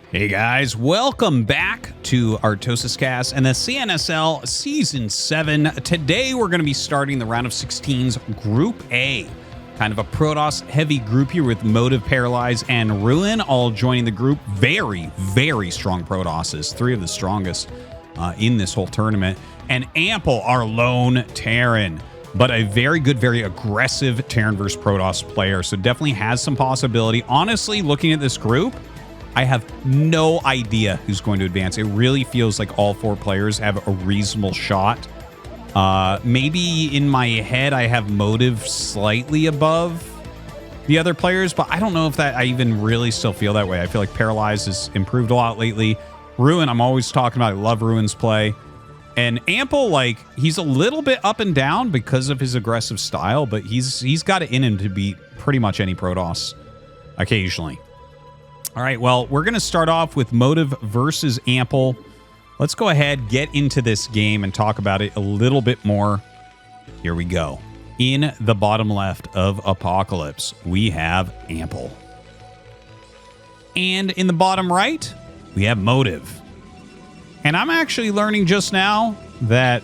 Hey guys, welcome back to ArtosisCasts and the CNSL Season 7. Today we're going to be starting the round of 16's Group A. Kind of a Protoss-heavy group here with Motive, Paralyze, and Ruin all joining the group. Very, very strong Protosses. 3 of the strongest in this whole tournament. And Ample, our lone Terran. But a very good, very aggressive Terran versus Protoss player. So definitely has some possibility. Honestly, looking at this group, I have no idea who's going to advance. It really feels like all 4 players have a reasonable shot. Maybe in my head, I have Motive slightly above the other players, but I don't know if that I even really still feel that way. I feel like Paralyze has improved a lot lately. Ruin, I'm always talking about. I love Ruin's play. And Ample, like, he's a little bit up and down because of his aggressive style, but he's got it in him to beat pretty much any Protoss occasionally. All right, well, we're going to start off with Motive versus Ample. Let's go ahead, get into this game, and talk about it a little bit more. Here we go. In the bottom left of Apocalypse, we have Ample. And in the bottom right, we have Motive. And I'm actually learning just now that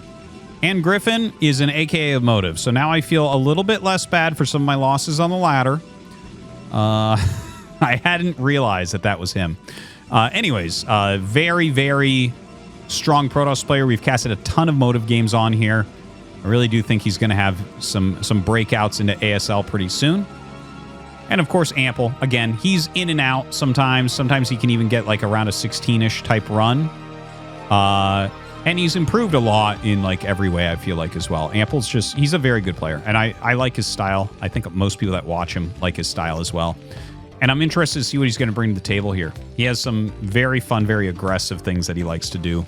Ann Griffin is an AKA of Motive. So now I feel a little bit less bad for some of my losses on the ladder. I hadn't realized that that was him. Anyways, very, very strong Protoss player. We've casted a ton of Motive games on here. I really do think he's going to have some breakouts into ASL pretty soon. And of course, Ample. Again, he's in and out sometimes. Sometimes he can even get like around a 16-ish type run. And he's improved a lot in like every way, I feel like, as well. Ample's just, he's a very good player. And I like his style. I think most people that watch him like his style as well. And I'm interested to see what he's going to bring to the table here. He has some very fun, very aggressive things that he likes to do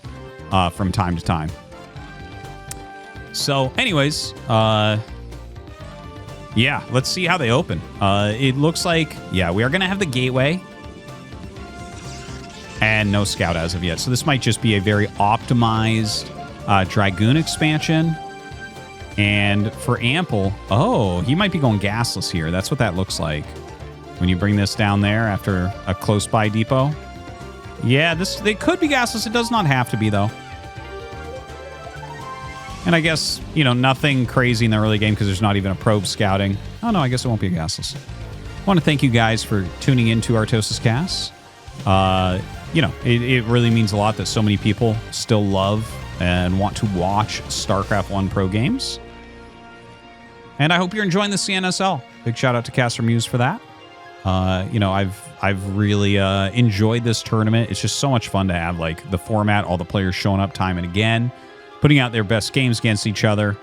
from time to time. So anyways, yeah, let's see how they open. It looks like, yeah, we are going to have the gateway. And no scout as of yet. So this might just be a very optimized Dragoon expansion. And for Ample, oh, he might be going gasless here. That's what that looks like. When you bring this down there after a close by depot. Yeah, they could be gasless. It does not have to be, though. And I guess, you know, nothing crazy in the early game because there's not even a probe scouting. Oh, no, I guess it won't be a gasless. I want to thank you guys for tuning into ArtosisCasts. You know, it really means a lot that so many people still love and want to watch StarCraft 1 Pro games. And I hope you're enjoying the CNSL. Big shout out to CasterMuse for that. You know, I've really enjoyed this tournament. It's just so much fun to have, like, the format, all the players showing up time and again, putting out their best games against each other,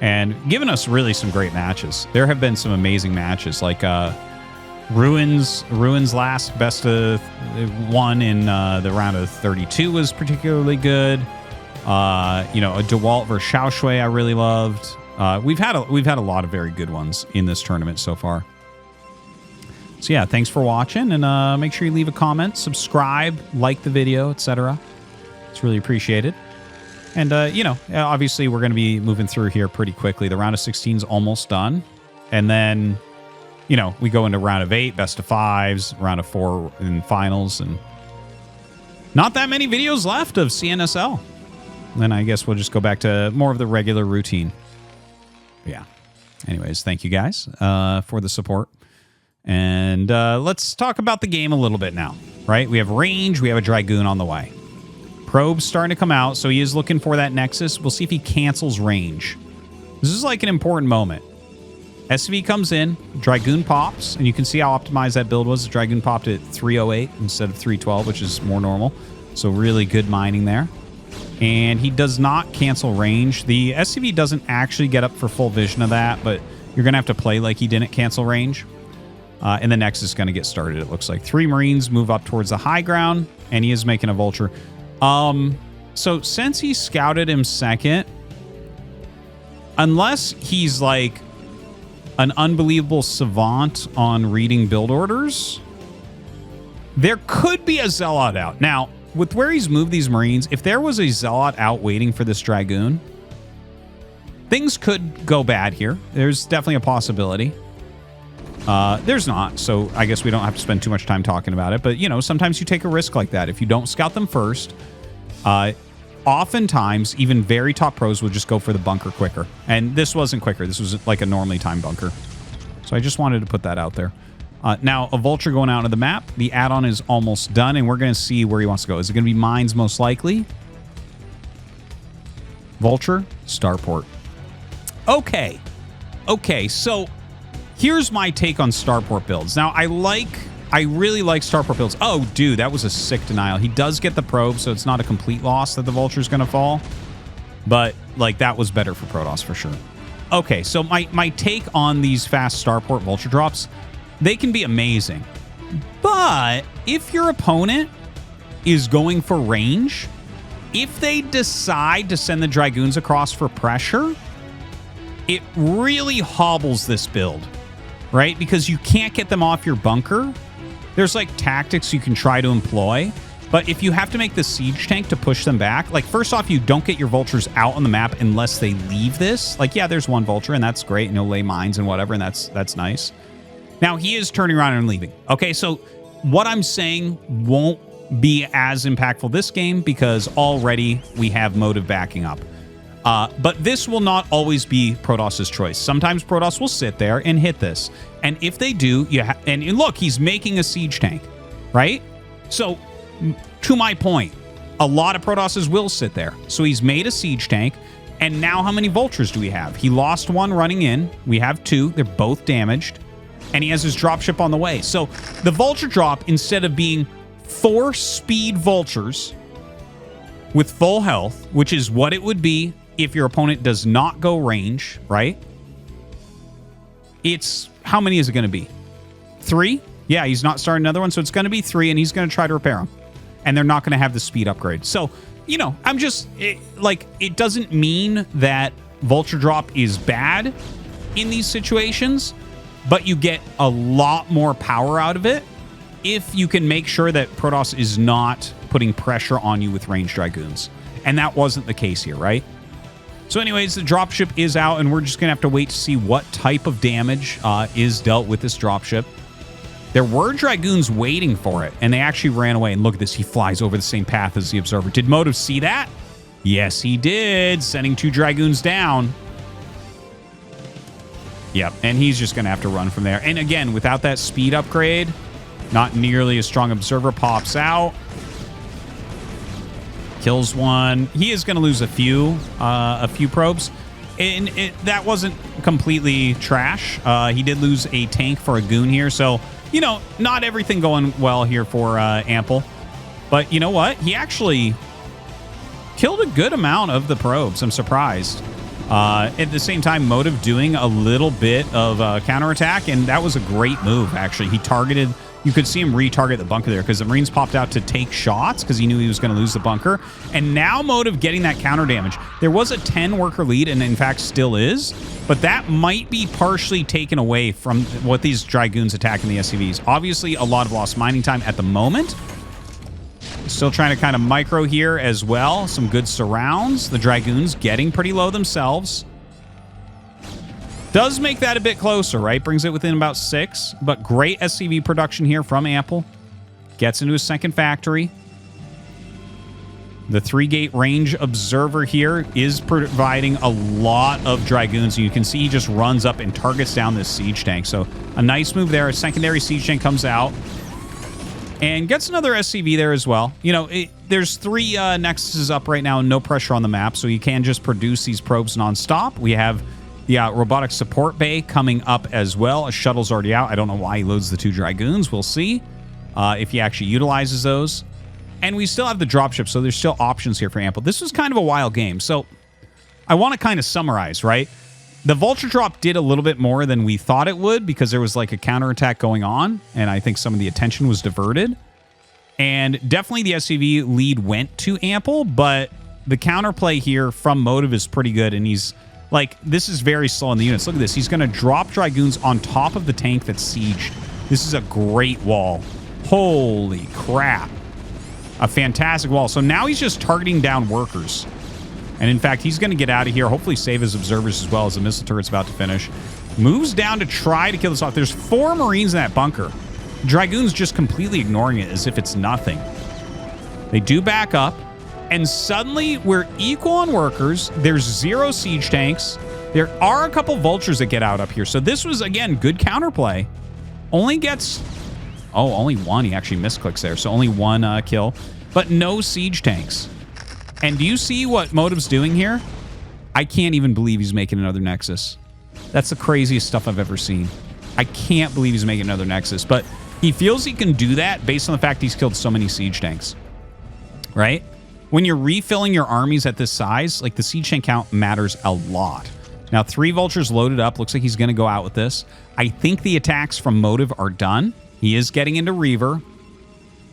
and giving us really some great matches. There have been some amazing matches, like Ruin's last best of 1 in the round of 32 was particularly good. You know, a DeWalt versus Xiaoshui I really loved. We've had a lot of very good ones in this tournament so far. So yeah, thanks for watching, and make sure you leave a comment, subscribe, like the video, etc. It's really appreciated. And, you know, obviously we're going to be moving through here pretty quickly. The round of 16 is almost done. And then, you know, we go into round of 8, best of 5s, round of 4 in finals, and not that many videos left of CNSL. Then I guess we'll just go back to more of the regular routine. Yeah. Anyways, thank you guys for the support. And let's talk about the game a little bit now, right? We have range. We have a Dragoon on the way. Probe's starting to come out, so he is looking for that Nexus. We'll see if he cancels range. This is like an important moment. SV comes in, Dragoon pops, and you can see how optimized that build was. The Dragoon popped at 308 instead of 312, which is more normal. So really good mining there. And he does not cancel range. The SCV doesn't actually get up for full vision of that, but you're going to have to play like he didn't cancel range. And the Nexus is going to get started, it looks like. 3 Marines move up towards the high ground, and he is making a Vulture. So since he scouted him second, unless he's like an unbelievable savant on reading build orders, there could be a Zealot out. Now, with where he's moved these Marines, if there was a Zealot out waiting for this Dragoon, things could go bad here. There's definitely a possibility. There's not, so I guess we don't have to spend too much time talking about it. But, you know, sometimes you take a risk like that. If you don't scout them first, oftentimes, even very top pros will just go for the bunker quicker. And this wasn't quicker. This was like a normally timed bunker. So I just wanted to put that out there. Now, a vulture going out of the map. The add-on is almost done, and we're going to see where he wants to go. Is it going to be mines most likely? Vulture, starport. Okay. Okay, so here's my take on starport builds. Now, I really like starport builds. Oh, dude, that was a sick denial. He does get the probe, so it's not a complete loss that the vulture's going to fall. But, like, that was better for Protoss for sure. Okay, so my take on these fast starport vulture drops, they can be amazing. But if your opponent is going for range, if they decide to send the Dragoons across for pressure, it really hobbles this build, right? Because you can't get them off your bunker. There's like tactics you can try to employ, but if you have to make the siege tank to push them back, like first off, you don't get your vultures out on the map unless they leave this. Like, yeah, there's one vulture and that's great, and he'll lay mines and whatever, and that's nice. Now he is turning around and leaving. Okay, so what I'm saying won't be as impactful this game because already we have motive backing up. But this will not always be Protoss's choice. Sometimes Protoss will sit there and hit this. And if they do, and look, he's making a siege tank, right? So, to my point, a lot of Protosses will sit there. So he's made a siege tank, and now how many vultures do we have? He lost one running in. We have two. They're both damaged. And he has his dropship on the way. So the vulture drop, instead of being 4 speed vultures with full health, which is what it would be if your opponent does not go range, right? It's, how many is it going to be? 3? Yeah, he's not starting another one, so it's going to be 3, and he's going to try to repair them. And they're not going to have the speed upgrade. So, you know, I'm just, it doesn't mean that vulture drop is bad in these situations, but you get a lot more power out of it if you can make sure that Protoss is not putting pressure on you with ranged Dragoons. And that wasn't the case here, right? So anyways, the dropship is out, and we're just going to have to wait to see what type of damage is dealt with this dropship. There were Dragoons waiting for it, and they actually ran away. And look at this. He flies over the same path as the Observer. Did Motive see that? Yes, he did. Sending 2 Dragoons down. Yep, and he's just going to have to run from there. And again, without that speed upgrade, not nearly as strong. Observer pops out. Kills one. He is going to lose a few probes. And that wasn't completely trash. He did lose a tank for a goon here. So, you know, not everything going well here for Ample. But you know what? He actually killed a good amount of the probes. I'm surprised. At the same time, Motive doing a little bit of counterattack, and that was a great move, actually. He targeted... You could see him retarget the bunker there because the Marines popped out to take shots because he knew he was going to lose the bunker. And now Motive getting that counter damage. There was a 10-worker lead, and in fact still is, but that might be partially taken away from what these Dragoons attack in the SCVs. Obviously, a lot of lost mining time at the moment. Still trying to kind of micro here as well. Some good surrounds. The Dragoons getting pretty low themselves. Does make that a bit closer, right? Brings it within about 6. But great SCV production here from Ample. Gets into his second factory. The 3-gate range observer here is providing a lot of Dragoons. You can see he just runs up and targets down this siege tank. So a nice move there. A secondary siege tank comes out. And gets another SCV there as well. You know, there's 3 Nexuses up right now. No pressure on the map. So you can just produce these probes nonstop. We have... the robotic support bay coming up as well. A shuttle's already out. I don't know why he loads the 2 Dragoons. We'll see if he actually utilizes those. And we still have the dropship, so there's still options here for Ample. This was kind of a wild game. So I want to kind of summarize, right? The vulture drop did a little bit more than we thought it would because there was like a counterattack going on, and I think some of the attention was diverted. And definitely the SCV lead went to Ample, but the counterplay here from Motive is pretty good, and he's... like, this is very slow in the units. Look at this. He's going to drop Dragoons on top of the tank that's sieged. This is a great wall. Holy crap. A fantastic wall. So now he's just targeting down workers. And in fact, he's going to get out of here, hopefully save his observers as well as the missile turret's about to finish. Moves down to try to kill this off. There's 4 Marines in that bunker. Dragoon's just completely ignoring it as if it's nothing. They do back up, and suddenly we're equal on workers. There's 0 siege tanks. There are a couple vultures that get out up here. So this was, again, good counterplay. Only gets... Oh, only 1. He actually misclicks there. So only 1 kill, but no siege tanks. And do you see what Motive's doing here? I can't even believe he's making another Nexus. That's the craziest stuff I've ever seen. I can't believe he's making another Nexus, but he feels he can do that based on the fact he's killed so many siege tanks, right? When you're refilling your armies at this size, like the siege tank count matters a lot. Now, 3 vultures loaded up. Looks like he's going to go out with this. I think the attacks from Motive are done. He is getting into Reaver.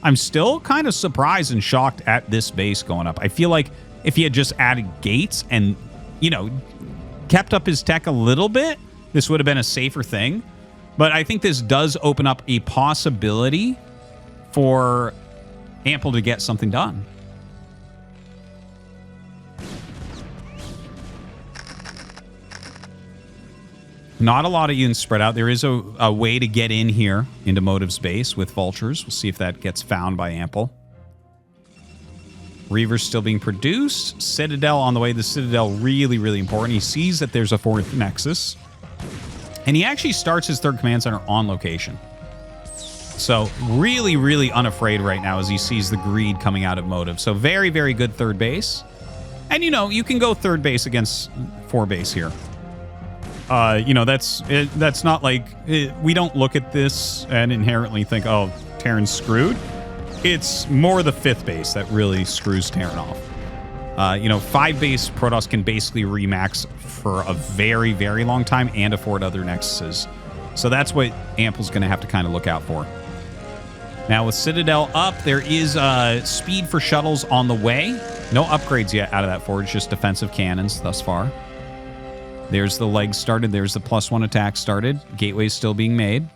I'm still kind of surprised and shocked at this base going up. I feel like if he had just added gates and, you know, kept up his tech a little bit, this would have been a safer thing. But I think this does open up a possibility for Ample to get something done. Not a lot of units spread out. There is a way to get in here into Motive's base with vultures. We'll see if that gets found by Ample. Reaver's still being produced. Citadel on the way. The Citadel really, really important. He sees that there's a 4th Nexus. And he actually starts his 3rd command center on location. So really, really unafraid right now as he sees the greed coming out of Motive. So very, very good 3rd base. And, you know, you can go 3rd base against 4 base here. You know, that's not like... we don't look at this and inherently think, oh, Terran's screwed. It's more the 5th base that really screws Terran off. You know, 5 base Protoss can basically remax for a very, very long time and afford other Nexuses. So that's what Ample's going to have to kind of look out for. Now with Citadel up, there is speed for shuttles on the way. No upgrades yet out of that forge, just defensive cannons thus far. There's the legs started. There's the +1 attack started. Gateway's still being made.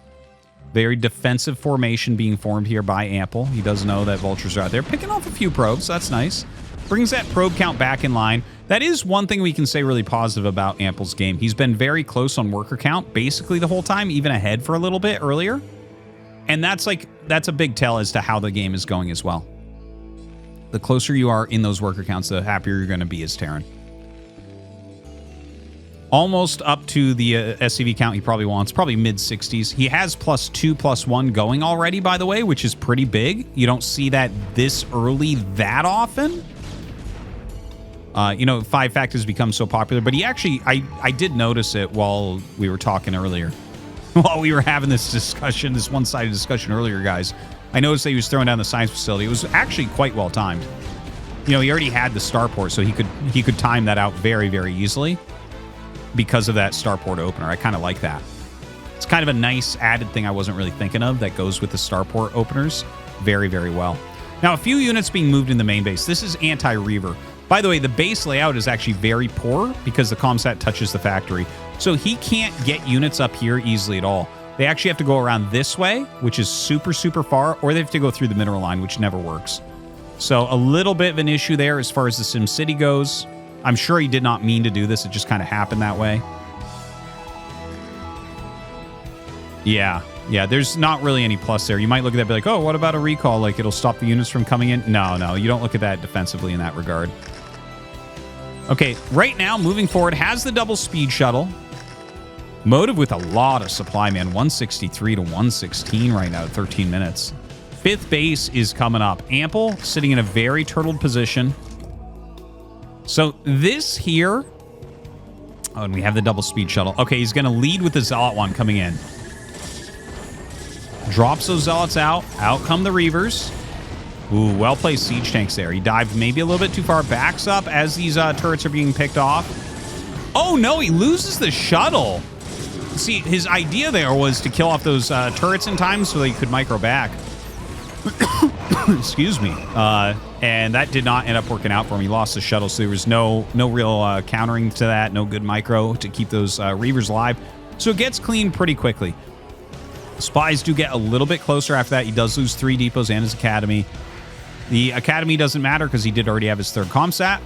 Very defensive formation being formed here by Ample. He does know that vultures are out there. Picking off a few probes. That's nice. Brings that probe count back in line. That is one thing we can say really positive about Ample's game. He's been very close on worker count basically the whole time, even ahead for a little bit earlier. And that's a big tell as to how the game is going as well. The closer you are in those worker counts, the happier you're going to be as Terran. Almost up to the SCV count he probably wants, probably mid-60s. He has +2, +1 going already, by the way, which is pretty big. You don't see that this early that often. You know, 5 factors become so popular, but he actually, I did notice it while we were talking earlier. While we were having this discussion, this one-sided discussion earlier, guys, I noticed that he was throwing down the science facility. It was actually quite well timed. You know, he already had the starport, so he could time that out very, very easily. Because of that starport opener. I kind of like that. It's kind of a nice added thing I wasn't really thinking of that goes with the starport openers very, very well. Now, a few units being moved in the main base. This is anti-Reaver. By the way, the base layout is actually very poor because the comsat touches the factory. So he can't get units up here easily at all. They actually have to go around this way, which is super, super far, or they have to go through the mineral line, which never works. So a little bit of an issue there as far as the SimCity goes. I'm sure he did not mean to do this. It just kind of happened that way. Yeah, there's not really any plus there. You might look at that and be like, oh, what about a recall? Like, it'll stop the units from coming in? No, you don't look at that defensively in that regard. Okay, right now, moving forward, has the double speed shuttle. Motive with a lot of supply, man. 163 to 116 right now at 13 minutes. 5th base is coming up. Ample sitting in a very turtled position. So this here... Oh, and we have the double speed shuttle. Okay, he's going to lead with the Zealot one coming in. Drops those Zealots out. Out come the Reavers. Ooh, well-placed siege tanks there. He dived maybe a little bit too far. Backs up as these turrets are being picked off. Oh, no, he loses the shuttle. See, his idea there was to kill off those turrets in time so they could micro back. Excuse me. And that did not end up working out for him. He lost the shuttle, so there was no real countering to that. No good micro to keep those Reavers alive. So it gets cleaned pretty quickly. Spies do get a little bit closer after that. He does lose 3 depots and his academy. The academy doesn't matter because he did already have his 3rd comsat.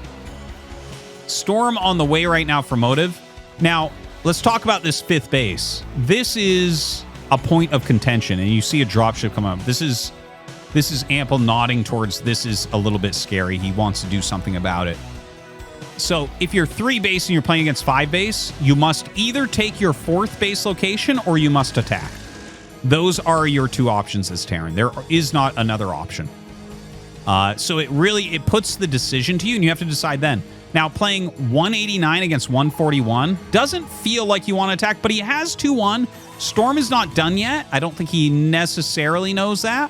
Storm on the way right now for Motive. Now, let's talk about this 5th base. This is a point of contention, and you see a dropship come up. This is Ample nodding towards this is a little bit scary. He wants to do something about it. So if you're 3 base and you're playing against 5 base, you must either take your 4th base location or you must attack. Those are your 2 options as Terran. There is not another option. So it puts the decision to you, and you have to decide then. Now, playing 189 against 141 doesn't feel like you want to attack, but he has 2-1. Storm is not done yet. I don't think he necessarily knows that,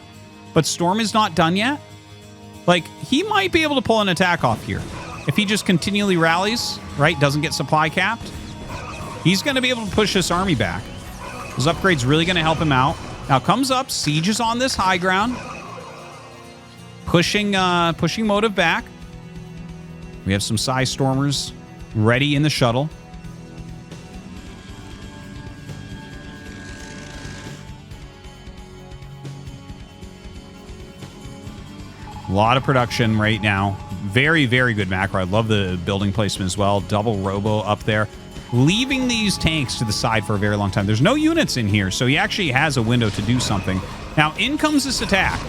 but Storm is not done yet. Like, he might be able to pull an attack off here. If he just continually rallies, right, doesn't get supply capped, he's going to be able to push this army back. Those upgrades really going to help him out. Now comes up, Siege is on this high ground. Pushing Motive back. We have some Psy Stormers ready in the shuttle. A lot of production right now. Very, very good macro. I love the building placement as well. Double Robo up there. Leaving these tanks to the side for a very long time. There's no units in here, so he actually has a window to do something. Now, in comes this attack.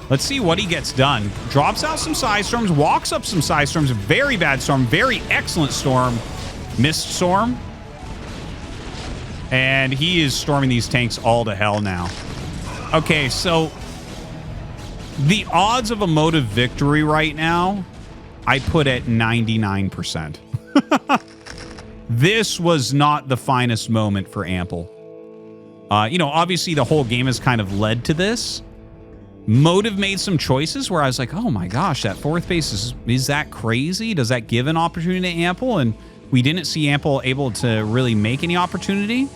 Let's see what he gets done. Drops out some Psy Storms, walks up some Psy Storms. Very bad Storm, very excellent Storm. Missed Storm. And he is storming these tanks all to hell now. Okay, so the odds of a Motive victory right now, I put at 99%. This was not the finest moment for Ample. Obviously the whole game has kind of led to this. Motive made some choices where I was like, oh my gosh, that 4th base is that crazy? Does that give an opportunity to Ample? And we didn't see Ample able to really make any opportunity.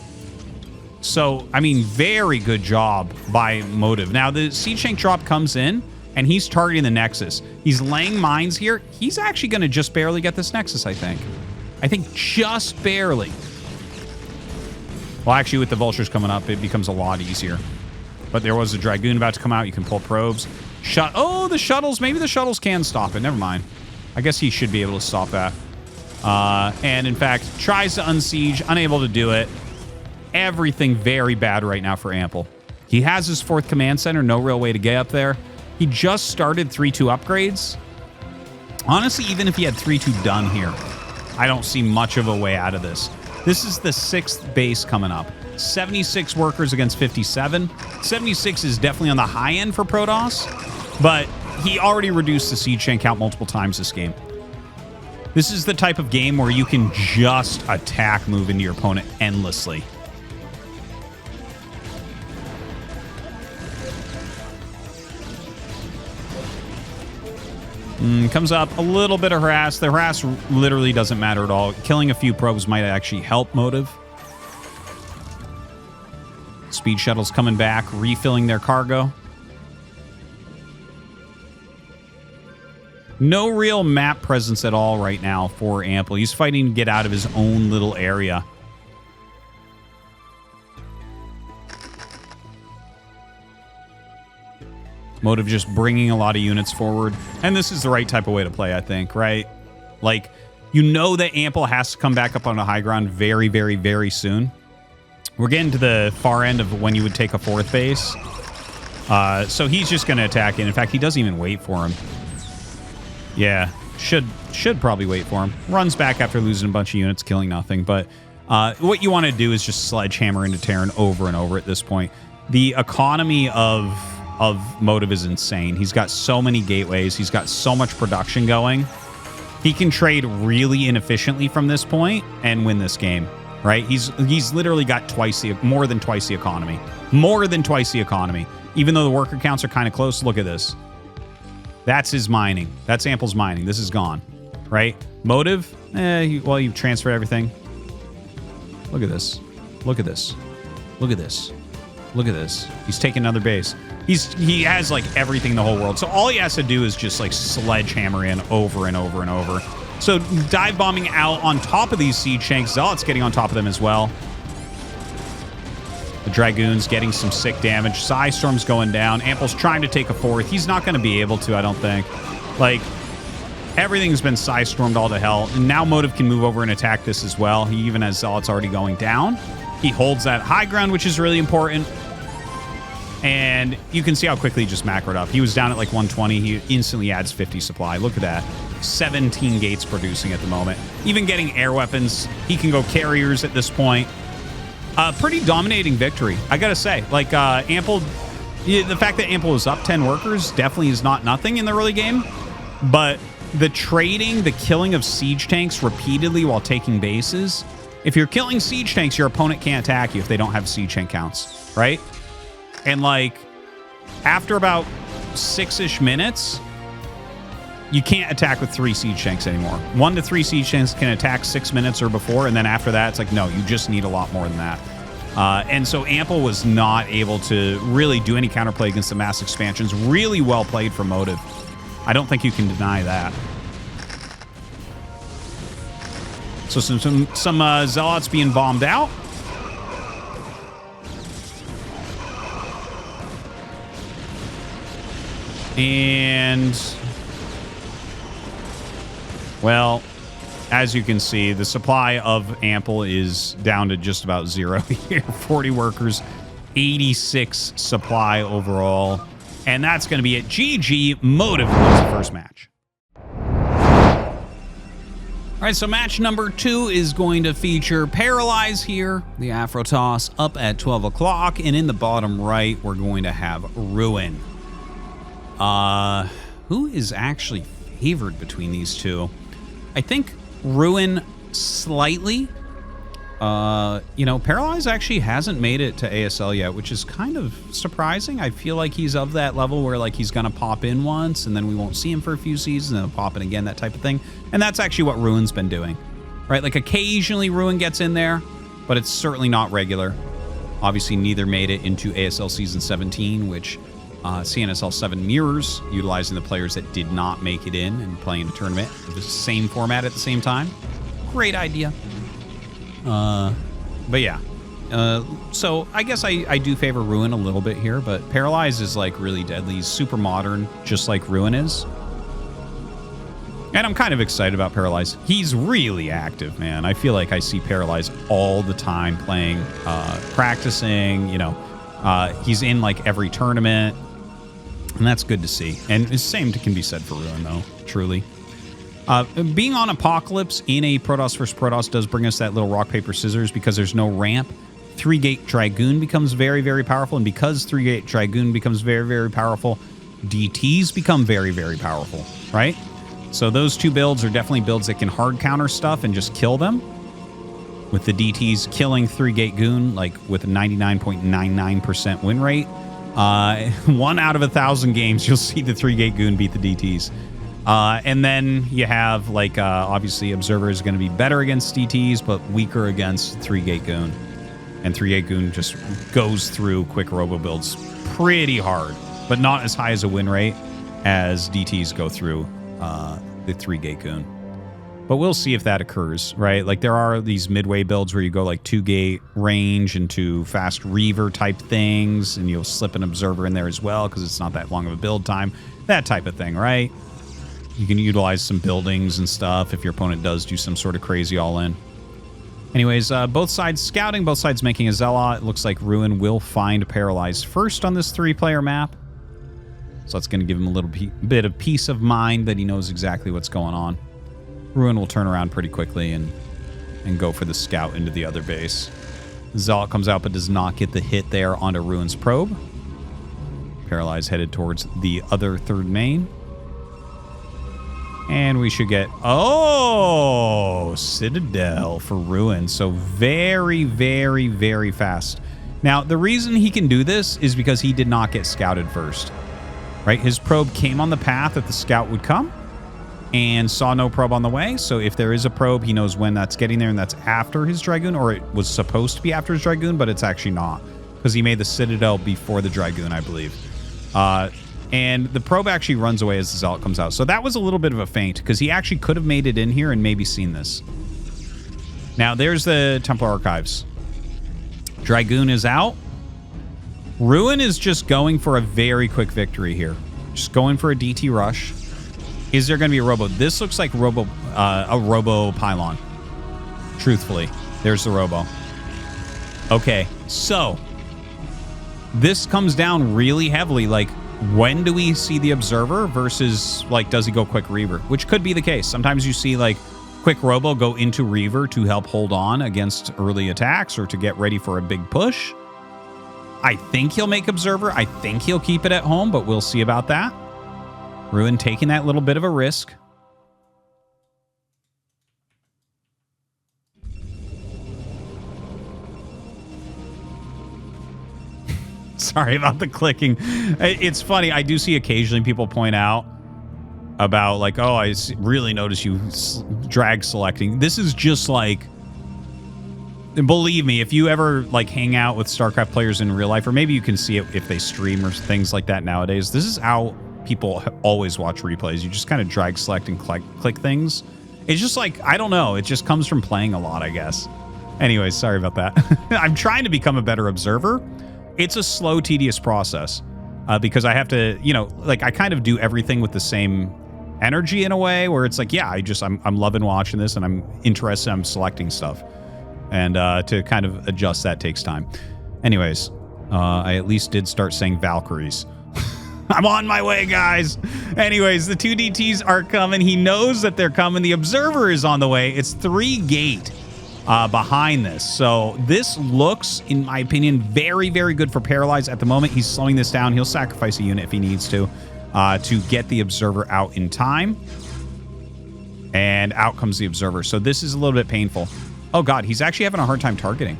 So, I mean, very good job by Motive. Now, the Siege Tank drop comes in, and he's targeting the Nexus. He's laying mines here. He's actually going to just barely get this Nexus, I think. I think just barely. Well, actually, with the Vultures coming up, it becomes a lot easier. But there was a Dragoon about to come out. You can pull probes. Oh, the shuttles. Maybe the shuttles can stop it. Never mind. I guess he should be able to stop that. And, in fact, tries to unsiege. Unable to do it. Everything very bad right now for Ample. He has his 4th command center. No real way to get up there. He just started 3-2 upgrades. Honestly, even if he had 3-2 done here, I don't see much of a way out of this. This is the 6th base coming up. 76 workers against 57. 76 is definitely on the high end for Protoss, but he already reduced the siege tank count multiple times this game. This is the type of game where you can just attack move into your opponent endlessly. Comes up a little bit of harass. The harass literally doesn't matter at all. Killing a few probes might actually help Motive. Speed shuttles coming back, refilling their cargo. No real map presence at all right now for Ample. He's fighting to get out of his own little area. Motive just bringing a lot of units forward. And this is the right type of way to play, I think, right? Like, you know that Ample has to come back up on the high ground very, very, very soon. We're getting to the far end of when you would take a 4th base. So he's just going to attack it. In fact, he doesn't even wait for him. Yeah, should probably wait for him. Runs back after losing a bunch of units, killing nothing. But what you want to do is just sledgehammer into Terran over and over at this point. The economy of Motive is insane. He's got so many gateways. He's got so much production going. He can trade really inefficiently from this point and win this game, right? He's literally got more than twice the economy. More than twice the economy. Even though the worker counts are kind of close, look at this. That's his mining. That's Ample's mining. This is gone, right? Motive, well, you've transferred everything. Look at this. Look at this. Look at this. Look at this. He's taking another base. He has like everything in the whole world. So all he has to do is just like sledgehammer in over and over and over. So dive bombing out on top of these siege tanks. Zealot's getting on top of them as well. The Dragoon's getting some sick damage. Psy Storm's going down. Ample's trying to take a 4th. He's not going to be able to, I don't think. Like, Everything's been Psy-stormed all to hell. And now Motive can move over and attack this as well. He even has Zealots already going down. He holds that high ground, which is really important. And you can see how quickly he just macroed up. He was down at like 120. He instantly adds 50 supply. Look at that. 17 gates producing at the moment. Even getting air weapons. He can go carriers at this point. Pretty dominating victory, I gotta say. Like, Ample... The fact that Ample was up 10 workers definitely is not nothing in the early game. But the trading, the killing of siege tanks repeatedly while taking bases. If you're killing siege tanks, your opponent can't attack you if they don't have siege tank counts, right? And like, after about 6-ish minutes, you can't attack with 3 siege tanks anymore. 1 to 3 siege tanks can attack 6 minutes or before, and then after that, it's like, no, you just need a lot more than that. And so Ample was not able to really do any counterplay against the mass expansions. Really well played from Motive. I don't think you can deny that. So some Zealots being bombed out. And, well, as you can see, the supply of Ample is down to just about 0 here. 40 workers, 86 supply overall. And that's going to be it. GG. Motive wins the first match. All right, so match number 2 is going to feature Paralyze here. The Afro Toss up at 12 o'clock. And in the bottom right, we're going to have Ruin. Who is actually favored between these two? I think Ruin slightly. You know, Paralyze actually hasn't made it to ASL yet, which is kind of surprising. I feel like he's of that level where like he's going to pop in once and then we won't see him for a few seasons and then he'll pop in again, that type of thing. And that's actually what Ruin's been doing, right? Like occasionally Ruin gets in there, but it's certainly not regular. Obviously, neither made it into ASL Season 17, which CNSL 7 mirrors, utilizing the players that did not make it in and playing a tournament with the same format at the same time. Great idea. But yeah. So I guess I do favor Ruin a little bit here, but Paralyze is like really deadly. He's super modern, just like Ruin is. And I'm kind of excited about Paralyze. He's really active, man. I feel like I see Paralyze all the time playing, practicing, you know. He's in like every tournament, and that's good to see. And the same can be said for Ruin, though, truly. Being on Apocalypse in a Protoss vs. Protoss does bring us that little rock, paper, scissors because there's no ramp. 3-gate Dragoon becomes very, very powerful. And because 3-gate Dragoon becomes very, very powerful, DTs become very, very powerful, right? So those two builds are definitely builds that can hard counter stuff and just kill them. With the DTs killing 3-gate Goon, like with a 99.99% win rate. 1 out of 1,000 games, you'll see the 3-gate Goon beat the DTs. And then you have, like, obviously, Observer is going to be better against DTs, but weaker against 3-gate Goon. And 3-gate Goon just goes through quick robo builds pretty hard, but not as high as a win rate as DTs go through the 3-gate Goon. But we'll see if that occurs, right? Like, there are these midway builds where you go, like, 2-gate range into fast Reaver type things, and you'll slip an Observer in there as well because it's not that long of a build time. That type of thing, right? You can utilize some buildings and stuff if your opponent does do some sort of crazy all-in. Anyways, both sides scouting, both sides making a Zealot. It looks like Ruin will find Paralyze first on this 3-player map. So that's going to give him a little bit of peace of mind that he knows exactly what's going on. Ruin will turn around pretty quickly and go for the scout into the other base. Zealot comes out but does not get the hit there onto Ruin's probe. Paralyze headed towards the other 3rd main. And we should get... Oh! Citadel for Ruin. So very, very, very fast. Now, the reason he can do this is because he did not get scouted first. Right? His probe came on the path that the scout would come and saw no probe on the way. So if there is a probe, he knows when that's getting there, and that's after his Dragoon, or it was supposed to be after his Dragoon, but it's actually not. Because he made the Citadel before the Dragoon, I believe. And the probe actually runs away as the Zealot comes out. So that was a little bit of a feint, because he actually could have made it in here and maybe seen this. Now, there's the Templar Archives. Dragoon is out. Ruin is just going for a very quick victory here. Just going for a DT rush. Is there going to be a robo? This looks like a robo pylon. Truthfully, there's the robo. Okay, so this comes down really heavily. Like, when do we see the observer versus, like, does he go quick reaver? Which could be the case. Sometimes you see, like, quick robo go into reaver to help hold on against early attacks or to get ready for a big push. I think he'll make observer. I think he'll keep it at home, but we'll see about that. Ruin taking that little bit of a risk. Sorry about the clicking. It's funny. I do see occasionally people point out about, like, oh, I really notice you drag selecting. This is just like, believe me, if you ever, like, hang out with StarCraft players in real life, or maybe you can see it if they stream or things like that nowadays, this is how people always watch replays. You just kind of drag select and click things. It's just like, I don't know. It just comes from playing a lot, I guess. Anyways, sorry about that. I'm trying to become a better observer. It's a slow, tedious process because I have to, you know, like, I kind of do everything with the same energy in a way where it's like, yeah, I'm loving watching this and I'm interested. I'm selecting stuff. And to kind of adjust that takes time. Anyways, I at least did start saying Valkyries. I'm on my way, guys. Anyways, the 2 DTs are coming. He knows that they're coming. The observer is on the way. It's 3 gate behind this. So this looks, in my opinion, very, very good for Paralyze. At the moment, he's slowing this down. He'll sacrifice a unit if he needs to get the observer out in time. And out comes the observer. So this is a little bit painful. Oh, God, he's actually having a hard time targeting.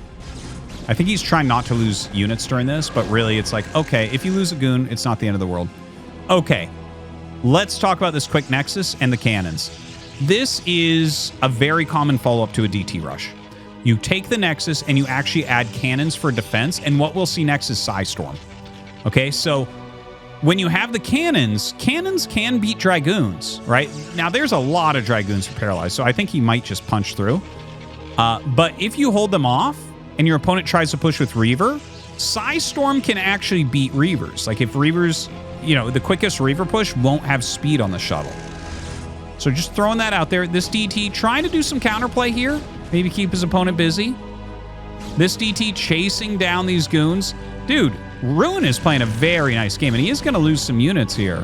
I think he's trying not to lose units during this, but really it's like, okay, if you lose a goon, it's not the end of the world. Okay, let's talk about this quick nexus and the cannons. This is a very common follow-up to a DT rush. You take the nexus and you actually add cannons for defense, and what we'll see next is Psystorm. Okay, so when you have the cannons, cannons can beat Dragoons, right? Now, there's a lot of Dragoons for Paralyze, so I think he might just punch through. But if you hold them off and your opponent tries to push with Reaver, Psystorm can actually beat Reavers. Like, if Reavers, you know, the quickest Reaver push won't have speed on the shuttle. So just throwing that out there. This DT trying to do some counterplay here. Maybe keep his opponent busy. This DT chasing down these goons. Dude, Ruin is playing a very nice game, and he is going to lose some units here.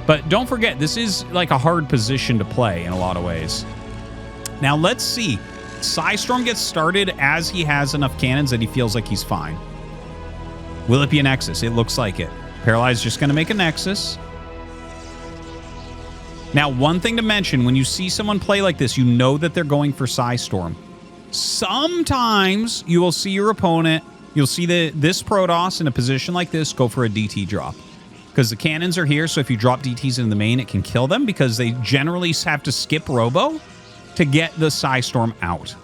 But don't forget, this is like a hard position to play in a lot of ways. Now, let's see. Psystorm gets started as he has enough cannons that he feels like he's fine. Will it be a Nexus? It looks like it. Paralyze just going to make a Nexus. Now, one thing to mention, when you see someone play like this, you know that they're going for Psystorm. Sometimes you will see your opponent, you'll see this Protoss in a position like this go for a DT drop. Because the cannons are here, so if you drop DTs in the main, it can kill them because they generally have to skip Robo to get the Psystorm out.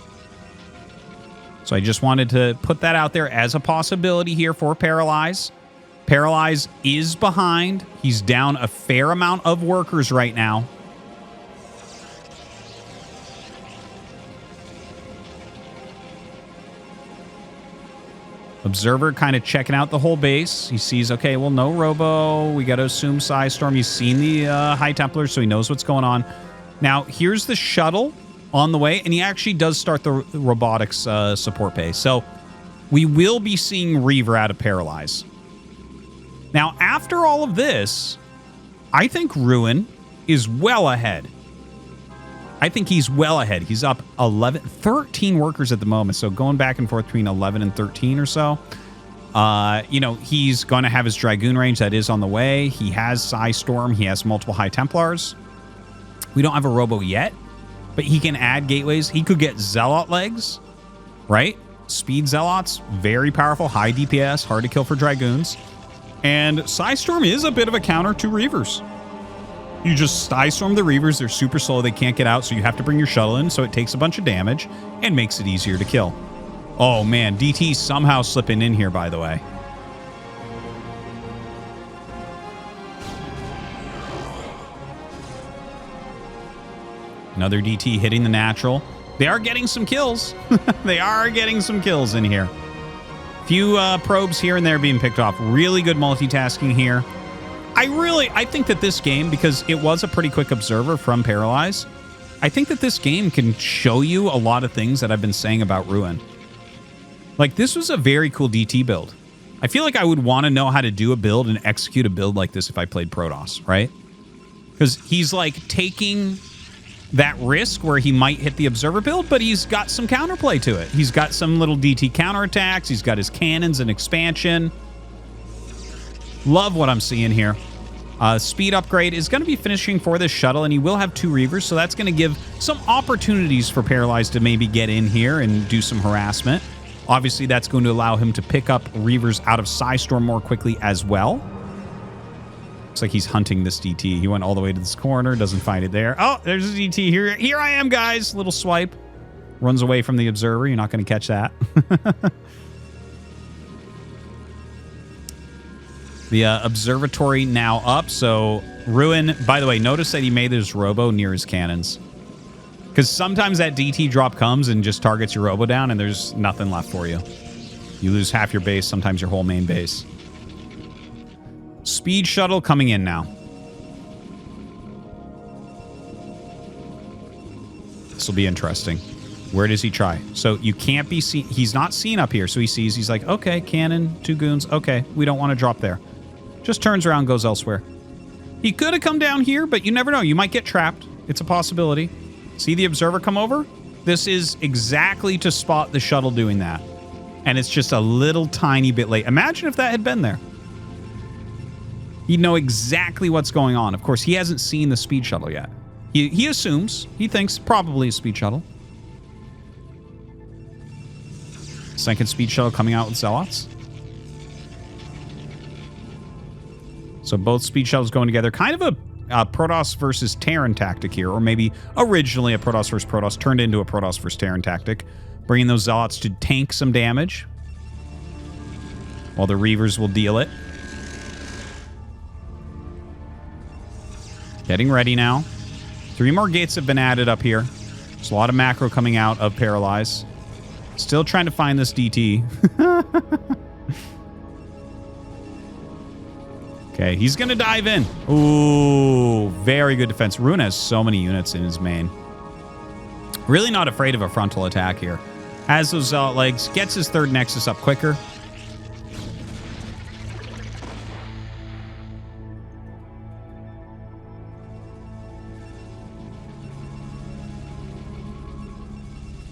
So I just wanted to put that out there as a possibility here for Paralyze. Paralyze is behind. He's down a fair amount of workers right now. Observer kind of checking out the whole base. He sees, okay, well, no Robo. We got to assume Psystorm. He's seen the High Templars, so he knows what's going on. Now, here's the shuttle on the way, and he actually does start the robotics support base. So we will be seeing Reaver out of Paralyze. Now, after all of this, I think Ruin is well ahead. I think he's well ahead. He's up 13 workers at the moment, so going back and forth between 11 and 13 or so. You know, he's going to have his Dragoon range that is on the way. He has Psystorm. He has multiple High Templars. We don't have a Robo yet, but he can add gateways. He could get Zealot legs, right? Speed Zealots, very powerful, high DPS, hard to kill for Dragoons. And Psystorm is a bit of a counter to Reavers. You just Psystorm the Reavers. They're super slow. They can't get out, so you have to bring your shuttle in, so it takes a bunch of damage and makes it easier to kill. Oh, man. DT somehow slipping in here, by the way. Another DT hitting the natural. They are getting some kills. They are getting some kills in here. Few probes here and there being picked off. Really good multitasking here. I think that this game, because it was a pretty quick observer from Paralyze, I think that this game can show you a lot of things that I've been saying about Ruin. Like, this was a very cool DT build. I feel like I would want to know how to do a build and execute a build like this if I played Protoss, right? Because he's, like, taking that risk where he might hit the observer build, but he's got some counterplay to it. He's got some little DT counterattacks. He's got his cannons and expansion. Love what I'm seeing here. Speed upgrade is going to be finishing for this shuttle, and he will have 2 Reavers, so that's going to give some opportunities for Paralyze to maybe get in here and do some harassment. Obviously, that's going to allow him to pick up Reavers out of Psystorm more quickly as well. Looks like he's hunting this DT. He went all the way to this corner, doesn't find it there. Oh, there's a DT here. Here I am, guys. Little swipe. Runs away from the observer. You're not going to catch that. The observatory now up. So Ruin, by the way, notice that he made his robo near his cannons. Because sometimes that DT drop comes and just targets your robo down and there's nothing left for you. You lose half your base, sometimes your whole main base. Speed shuttle coming in now. This will be interesting. Where does he try? So you can't be seen. He's not seen up here. So he sees, he's like, okay, cannon, 2 goons. Okay, we don't want to drop there. Just turns around, goes elsewhere. He could have come down here, but you never know. You might get trapped. It's a possibility. See the observer come over? This is exactly to spot the shuttle doing that. And it's just a little tiny bit late. Imagine if that had been there. He'd know exactly what's going on. Of course, he hasn't seen the speed shuttle yet. He assumes. He thinks probably a speed shuttle. Second speed shuttle coming out with Zealots. So both speed shuttles going together. Kind of a Protoss versus Terran tactic here. Or maybe originally a Protoss versus Protoss turned into a Protoss versus Terran tactic. Bringing those Zealots to tank some damage. While the Reavers will deal it. Getting ready now. 3 more gates have been added up here. There's a lot of macro coming out of Paralyze. Still trying to find this DT. Okay, he's going to dive in. Ooh, very good defense. Ruin has so many units in his main. Really not afraid of a frontal attack here. Has those Zealot legs, gets his 3rd Nexus up quicker.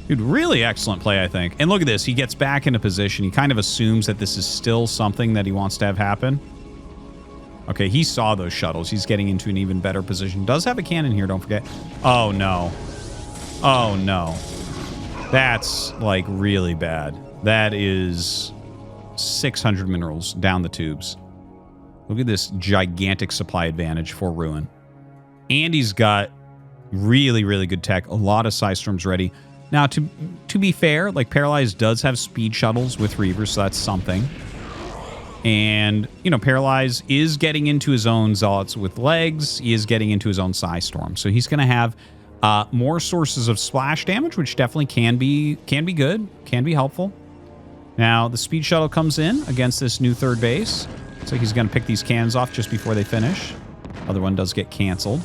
Dude, really excellent play, I think. And look at this. He gets back into position. He kind of assumes that this is still something that he wants to have happen. Okay, he saw those shuttles. He's getting into an even better position. Does have a cannon here, don't forget. Oh, no. Oh, no. That's, like, really bad. That is 600 minerals down the tubes. Look at this gigantic supply advantage for Ruin. And he's got really, really good tech. A lot of Psystorms ready. Now, to be fair, like, Paralyze does have speed shuttles with Reavers, so that's something. And, you know, Paralyze is getting into his own Zealots with legs. He is getting into his own Psystorm. So he's going to have more sources of splash damage, which definitely can be good, can be helpful. Now, the speed shuttle comes in against this new 3rd base. Looks like he's going to pick these cannons off just before they finish. Other one does get canceled.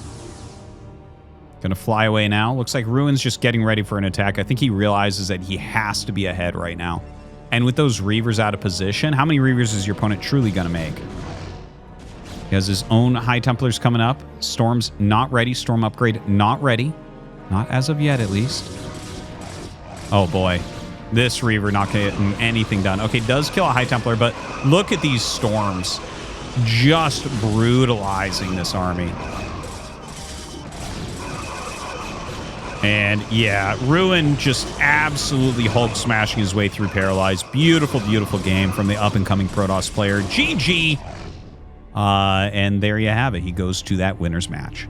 Going to fly away now. Looks like Ruin's just getting ready for an attack. I think he realizes that he has to be ahead right now. And with those Reavers out of position, how many Reavers is your opponent truly going to make? He has his own High Templars coming up. Storm's not ready. Storm upgrade not ready. Not as of yet, at least. Oh, boy. This Reaver not getting anything done. Okay, does kill a High Templar, but look at these Storms. Just brutalizing this army. And yeah, Ruin just absolutely Hulk smashing his way through Paralyze. Beautiful, beautiful game from the up-and-coming Protoss player. GG! And there you have it. He goes to that winner's match.